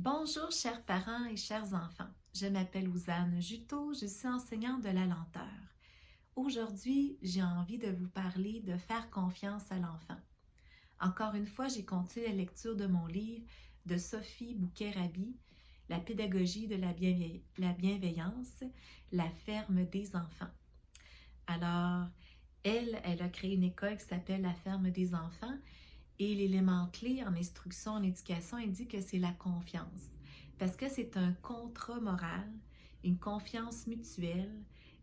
Bonjour chers parents et chers enfants, je m'appelle Ousane Juteau, je suis enseignante de la lenteur. Aujourd'hui, j'ai envie de vous parler de faire confiance à l'enfant. Encore une fois, j'ai continué la lecture de mon livre de Sophie Bouquet-Raby, La pédagogie de la bienveillance, la ferme des enfants. Alors, elle a créé une école qui s'appelle la ferme des enfants. Et l'élément clé en instruction, en éducation, il dit que c'est la confiance. Parce que c'est un contrat moral, une confiance mutuelle,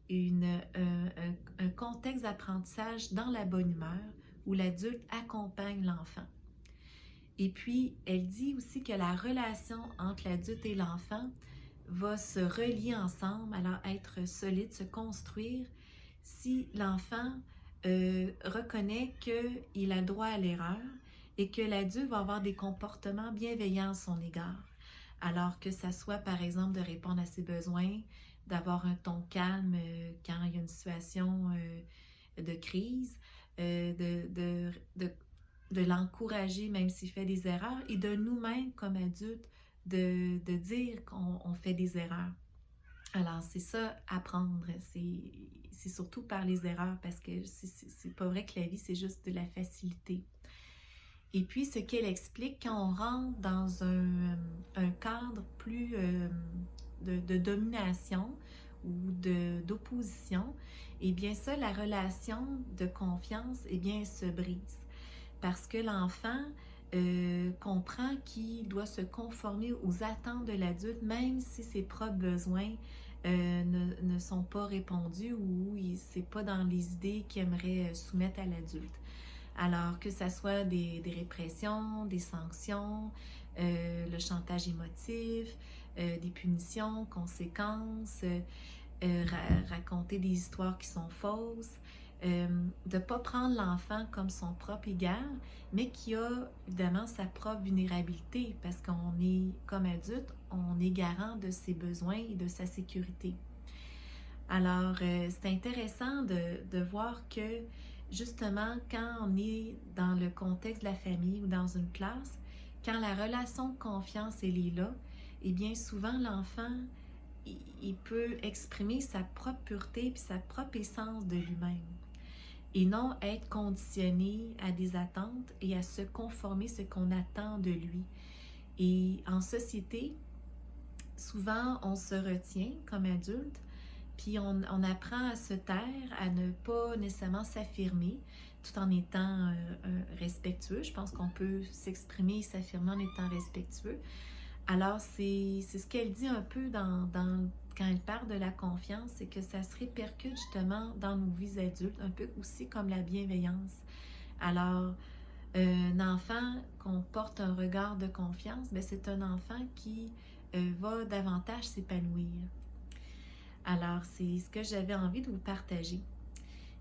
un contexte d'apprentissage dans la bonne humeur où l'adulte accompagne l'enfant. Et puis, elle dit aussi que la relation entre l'adulte et l'enfant va se relier ensemble, alors être solide, se construire si l'enfant reconnaît qu'il a droit à l'erreur et que l'adulte va avoir des comportements bienveillants à son égard. Alors que ça soit, par exemple, de répondre à ses besoins, d'avoir un ton calme quand il y a une situation de crise, de l'encourager même s'il fait des erreurs et de nous-mêmes, comme adultes, de dire qu'on fait des erreurs. Alors, c'est ça, apprendre. C'est surtout par les erreurs parce que c'est pas vrai que la vie, c'est juste de la facilité. Et puis, ce qu'elle explique, quand on rentre dans un cadre plus de domination ou d'opposition, eh bien ça, la relation de confiance, eh bien, elle se brise. Parce que l'enfant comprend qu'il doit se conformer aux attentes de l'adulte, même si ses propres besoins ne sont pas répondus ou c'est pas dans les idées qu'il aimerait soumettre à l'adulte. Alors que ce soit des répressions, des sanctions, le chantage émotif, des punitions, conséquences, raconter des histoires qui sont fausses, de ne pas prendre l'enfant comme son propre égal, mais qui a évidemment sa propre vulnérabilité parce qu'on est, comme adulte, on est garant de ses besoins et de sa sécurité. Alors, c'est intéressant de voir que justement, quand on est dans le contexte de la famille ou dans une classe, quand la relation de confiance elle est là, eh bien souvent l'enfant, il peut exprimer sa propre pureté et sa propre essence de lui-même et non être conditionné à des attentes et à se conformer à ce qu'on attend de lui. Et en société, souvent on se retient comme adulte, puis on apprend à se taire, à ne pas nécessairement s'affirmer tout en étant respectueux. Je pense qu'on peut s'exprimer et s'affirmer en étant respectueux. Alors, c'est ce qu'elle dit un peu quand elle parle de la confiance, c'est que ça se répercute justement dans nos vies adultes, un peu aussi comme la bienveillance. Alors, un enfant qu'on porte un regard de confiance, bien, c'est un enfant qui va davantage s'épanouir. Alors, c'est ce que j'avais envie de vous partager.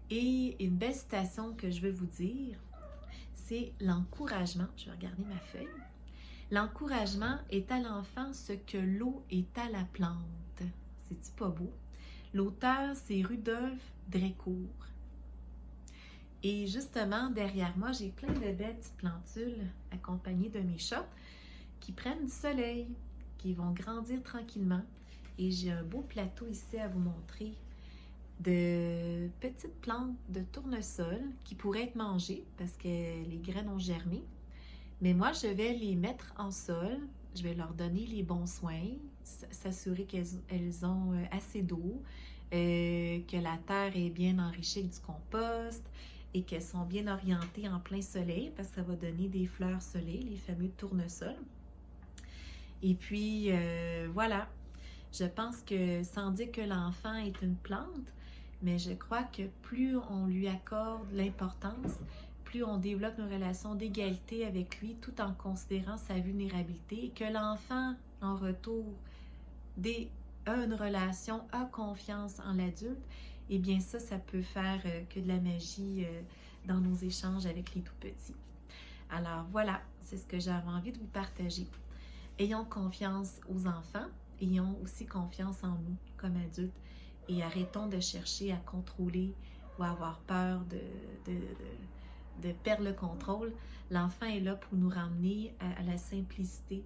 Et une belle citation que je veux vous dire, c'est l'encouragement. Je vais regarder ma feuille. L'encouragement est à l'enfant ce que l'eau est à la plante. C'est-tu pas beau? L'auteur, c'est Rudolf Drécourt. Et justement, derrière moi, j'ai plein de belles petites plantules accompagnées de mes chats qui prennent du soleil, qui vont grandir tranquillement. Et j'ai un beau plateau ici à vous montrer de petites plantes de tournesol qui pourraient être mangées parce que les graines ont germé. Mais moi, je vais les mettre en sol, je vais leur donner les bons soins, s'assurer qu'elles ont assez d'eau, que la terre est bien enrichie avec du compost et qu'elles sont bien orientées en plein soleil parce que ça va donner des fleurs soleil, les fameux tournesols. Et puis, voilà, je pense que sans dire que l'enfant est une plante, mais je crois que plus on lui accorde l'importance, plus on développe une relation d'égalité avec lui tout en considérant sa vulnérabilité et que l'enfant, en retour, a une relation, a confiance en l'adulte, eh bien ça peut faire que de la magie dans nos échanges avec les tout-petits. Alors voilà, c'est ce que j'avais envie de vous partager. Ayons confiance aux enfants, ayons aussi confiance en nous comme adultes et arrêtons de chercher à contrôler ou à avoir peur de perdre le contrôle. L'enfant est là pour nous ramener à la simplicité,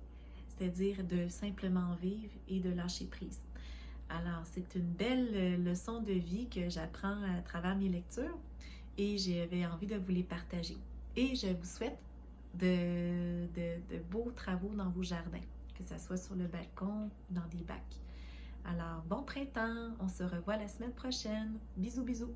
c'est-à-dire de simplement vivre et de lâcher prise. Alors, c'est une belle leçon de vie que j'apprends à travers mes lectures et j'avais envie de vous les partager. Et je vous souhaite de beaux travaux dans vos jardins, que ce soit sur le balcon ou dans des bacs. Alors, bon printemps, on se revoit la semaine prochaine. Bisous, bisous!